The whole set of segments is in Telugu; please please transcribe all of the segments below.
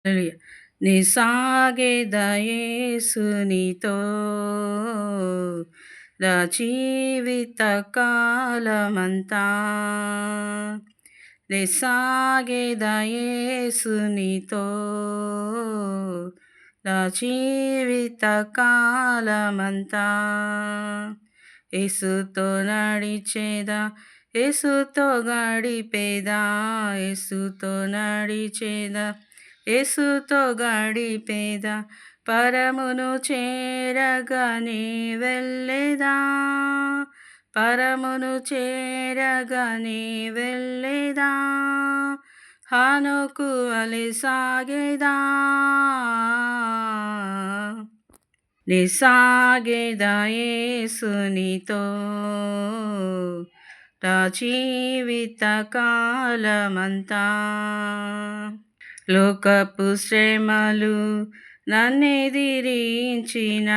హల్లెలూయా. నీ సాగెద యేసునితో నా జీవిత కాలమంతా. నీ సాగెద యేసునితో నా జీవిత కాలమంతా. యేసుతో నడిచేదా, యేసుతో గడిపేదా, యేసుతో నడిచేదా, యేసుతో గడిపేదా, పరమును చేరగానే వెళ్ళేదా, పరమును చేరగానే వెళ్ళేదా, హానోకు వలె సాగేదా. నీ సాగేదా యేసునితో నా జీవిత కాలమంతా. లోకపు శ్రమలు నన్నెదిరించిన,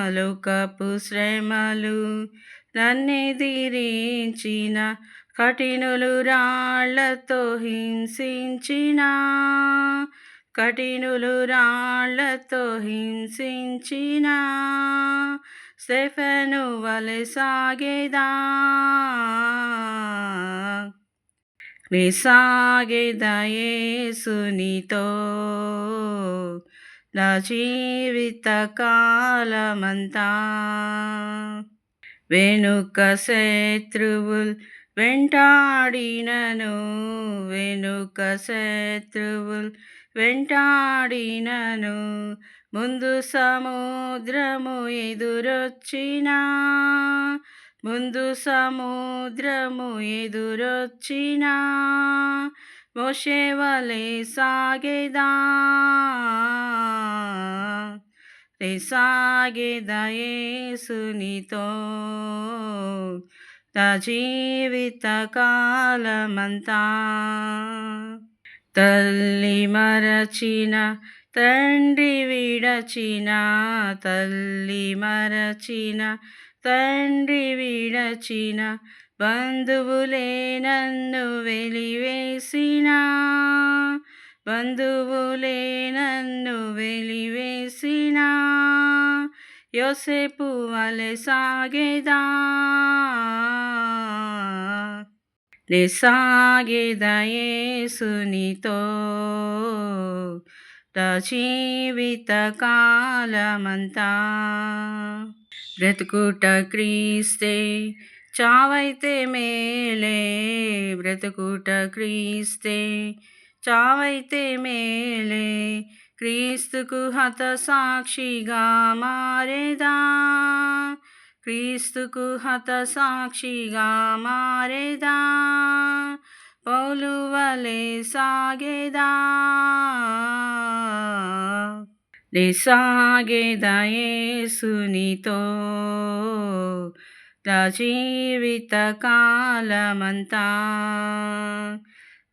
లోకపు శ్రమలు నన్నెదిరించిన, కఠినులు రాళ్లతో హింసించిన, కఠినులు రాళ్లతో హింసించిన, స్టెఫెను వలె సాగేదా. నీ సాగెదా యేసునితో నా జీవిత కాలమంతా. వెనుక శత్రువుల్ వెంటాడినను, వెనుక శత్రువుల్ వెంటాడినను, ముందు సముద్రము ఎదురొచ్చినా, ముందు సముద్రము ఎదురొచ్చినా, మోషే వలె సాగేదా. నీ సాగెదా యేసునితో నా జీవిత కాలమంతా. తల్లి మరచిన, తండ్రి విడచిన, తల్లి మరచిన, తండ్రి విడచిన, బంధువులే నన్ను వెలివేసిన, బంధువులే నన్ను వెలివేసిన, యోసేపు వలె సాగేదా. నీ సాగెదా యేసునితో నా జీవిత కాలమంతా. బ్రతుకుట క్రీస్తే, చావైతే మేలే, బ్రతుకుట క్రీస్తే, చావైతే మేలే, క్రీస్తుకు హత సాక్షిగా మారేదా, క్రీస్తుకు హత సాక్షిగా మారేదా, పౌలు వలె సాగేదా. నీ సాగెదా యేసునితో నా జీవిత కాలమంతా.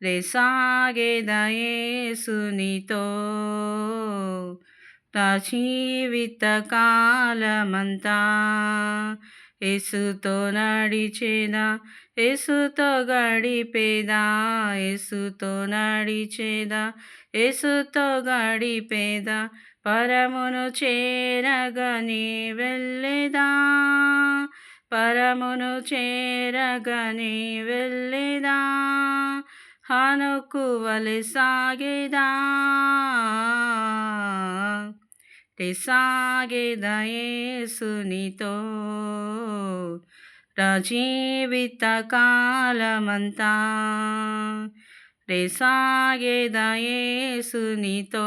నీ సాగెదా యేసునితో నా జీవిత కాలమంతా. యేసుతో నడిచేదా, యేసుతో గడిపేదా, యేసుతో నడిచేదా, యేసుతో గడిపేదా, పరమును చేరగానే వెళ్ళేదా, పరమును చేరగానే వెళ్ళేదా, హానోకు వలె సాగేదా. నీ సాగెదా యేసునితో నా జీవిత కాలమంతా. నీ సాగెదా యేసునితో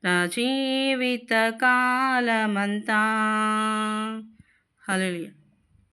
నా జీవిత కాలమంతా. హల్లెలూయా.